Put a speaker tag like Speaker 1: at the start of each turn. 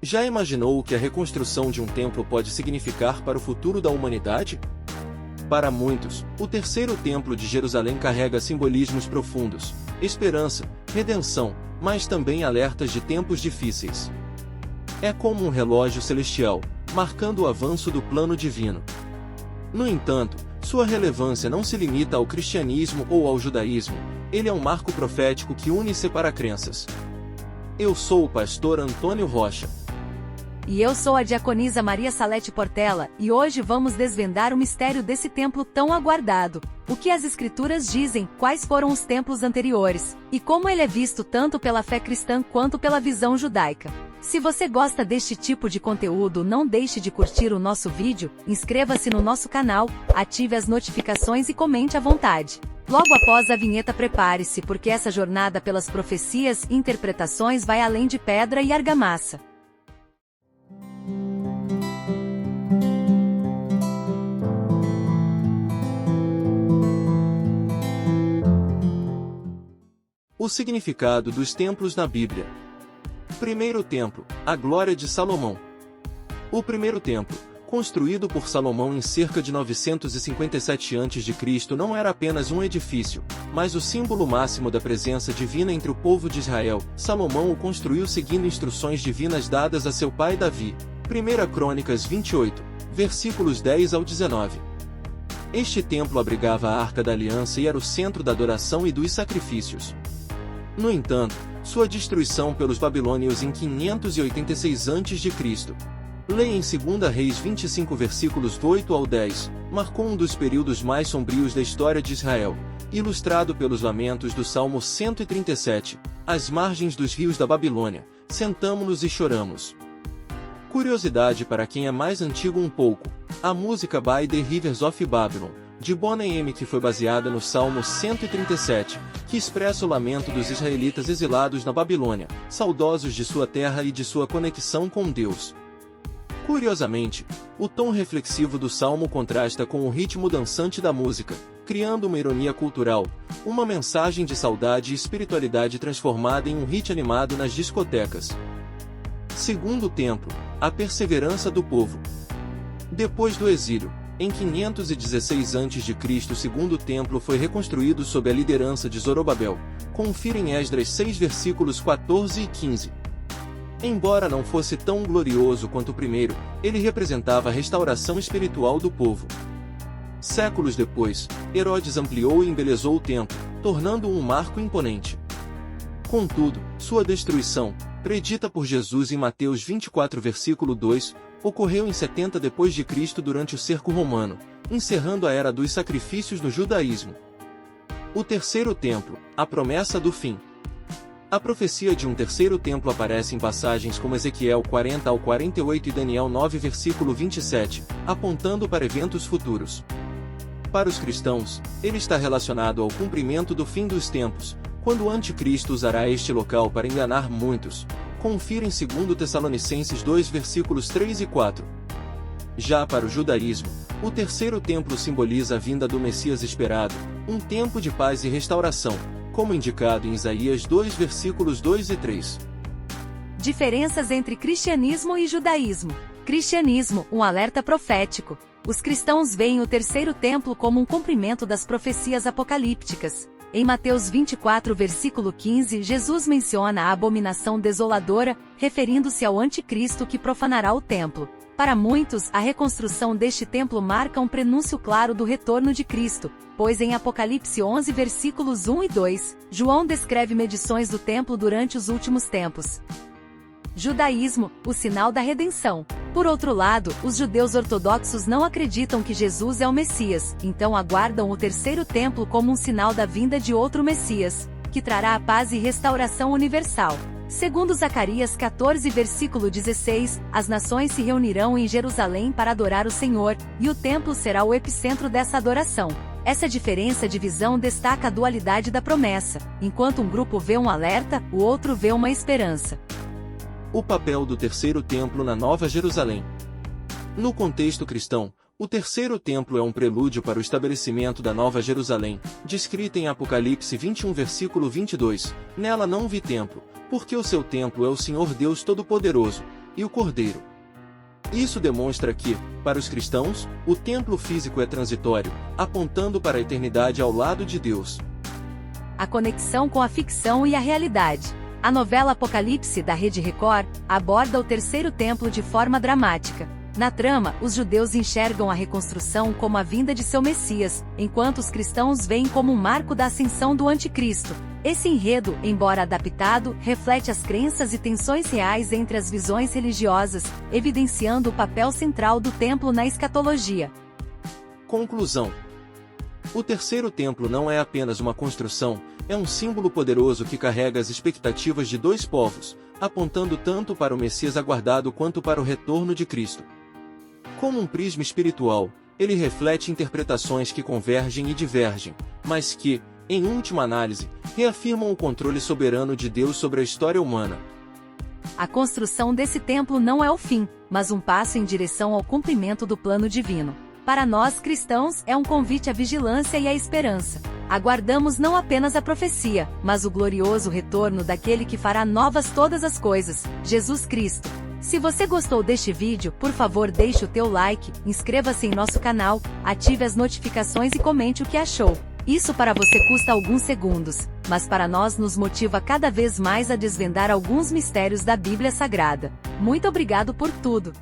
Speaker 1: Já imaginou o que a reconstrução de um templo pode significar para o futuro da humanidade? Para muitos, o terceiro templo de Jerusalém carrega simbolismos profundos, esperança, redenção, mas também alertas de tempos difíceis. É como um relógio celestial, marcando o avanço do plano divino. No entanto, sua relevância não se limita ao cristianismo ou ao judaísmo, ele é um marco profético que une e separa crenças. Eu sou o pastor Antônio Rocha.
Speaker 2: E eu sou a diaconisa Maria Salete Portela, e hoje vamos desvendar o mistério desse templo tão aguardado. O que as escrituras dizem, quais foram os templos anteriores, e como ele é visto tanto pela fé cristã quanto pela visão judaica. Se você gosta deste tipo de conteúdo, não deixe de curtir o nosso vídeo, inscreva-se no nosso canal, ative as notificações e comente à vontade. Logo após a vinheta, prepare-se, porque essa jornada pelas profecias e interpretações vai além de pedra e argamassa.
Speaker 1: O significado dos templos na Bíblia. Primeiro templo, a glória de Salomão. O primeiro templo, construído por Salomão em cerca de 957 a.C., não era apenas um edifício, mas o símbolo máximo da presença divina entre o povo de Israel. Salomão o construiu seguindo instruções divinas dadas a seu pai Davi. 1 Crônicas 28, versículos 10 ao 19. Este templo abrigava a Arca da Aliança e era o centro da adoração e dos sacrifícios. No entanto, sua destruição pelos babilônios em 586 a.C., leia em 2 Reis 25 versículos 8 ao 10, marcou um dos períodos mais sombrios da história de Israel, ilustrado pelos lamentos do Salmo 137, às margens dos rios da Babilônia, sentamo-nos e choramos. Curiosidade para quem é mais antigo um pouco, a música By the Rivers of Babylon, de Bonham M., que foi baseada no Salmo 137, que expressa o lamento dos israelitas exilados na Babilônia, saudosos de sua terra e de sua conexão com Deus. Curiosamente, o tom reflexivo do salmo contrasta com o ritmo dançante da música, criando uma ironia cultural, uma mensagem de saudade e espiritualidade transformada em um hit animado nas discotecas. Segundo templo, a perseverança do povo. Depois do exílio, em 516 a.C., o segundo templo foi reconstruído sob a liderança de Zorobabel. Confira em Esdras 6 versículos 14 e 15. Embora não fosse tão glorioso quanto o primeiro, ele representava a restauração espiritual do povo. Séculos depois, Herodes ampliou e embelezou o templo, tornando-o um marco imponente. Contudo, sua destruição, predita por Jesus em Mateus 24 versículo 2, ocorreu em 70 d.C. durante o cerco romano, encerrando a era dos sacrifícios no judaísmo. O terceiro templo, a promessa do fim. A profecia de um terceiro templo aparece em passagens como Ezequiel 40 ao 48 e Daniel 9 versículo 27, apontando para eventos futuros. Para os cristãos, ele está relacionado ao cumprimento do fim dos tempos, quando o anticristo usará este local para enganar muitos. Confira em 2 Tessalonicenses 2 versículos 3 e 4. Já para o judaísmo, o terceiro templo simboliza a vinda do Messias esperado, um tempo de paz e restauração, como indicado em Isaías 2 versículos 2 e 3.
Speaker 2: Diferenças entre cristianismo e judaísmo. Cristianismo, um alerta profético. Os cristãos veem o terceiro templo como um cumprimento das profecias apocalípticas. Em Mateus 24 versículo 15, Jesus menciona a abominação desoladora, referindo-se ao anticristo que profanará o templo. Para muitos, a reconstrução deste templo marca um prenúncio claro do retorno de Cristo, pois em Apocalipse 11 versículos 1 e 2, João descreve medições do templo durante os últimos tempos. Judaísmo, o sinal da redenção. Por outro lado, os judeus ortodoxos não acreditam que Jesus é o Messias, então aguardam o terceiro templo como um sinal da vinda de outro Messias, que trará a paz e restauração universal. Segundo Zacarias 14 versículo 16, as nações se reunirão em Jerusalém para adorar o Senhor, e o templo será o epicentro dessa adoração. Essa diferença de visão destaca a dualidade da promessa. Enquanto um grupo vê um alerta, o outro vê uma esperança.
Speaker 1: O papel do terceiro templo na Nova Jerusalém. No contexto cristão, o terceiro templo é um prelúdio para o estabelecimento da Nova Jerusalém, descrita em Apocalipse 21 versículo 22, nela não vi templo, porque o seu templo é o Senhor Deus Todo-Poderoso, e o Cordeiro. Isso demonstra que, para os cristãos, o templo físico é transitório, apontando para a eternidade ao lado de Deus.
Speaker 2: A conexão com a ficção e a realidade. A novela Apocalipse da Rede Record aborda o terceiro templo de forma dramática. Na trama, os judeus enxergam a reconstrução como a vinda de seu Messias, enquanto os cristãos veem como um marco da ascensão do Anticristo. Esse enredo, embora adaptado, reflete as crenças e tensões reais entre as visões religiosas, evidenciando o papel central do templo na escatologia.
Speaker 1: Conclusão: o terceiro templo não é apenas uma construção, é um símbolo poderoso que carrega as expectativas de dois povos, apontando tanto para o Messias aguardado quanto para o retorno de Cristo. Como um prisma espiritual, ele reflete interpretações que convergem e divergem, mas que, em última análise, reafirmam o controle soberano de Deus sobre a história humana.
Speaker 2: A construção desse templo não é o fim, mas um passo em direção ao cumprimento do plano divino. Para nós cristãos, é um convite à vigilância e à esperança. Aguardamos não apenas a profecia, mas o glorioso retorno daquele que fará novas todas as coisas, Jesus Cristo. Se você gostou deste vídeo, por favor deixe o teu like, inscreva-se em nosso canal, ative as notificações e comente o que achou. Isso para você custa alguns segundos, mas para nós nos motiva cada vez mais a desvendar alguns mistérios da Bíblia Sagrada. Muito obrigado por tudo!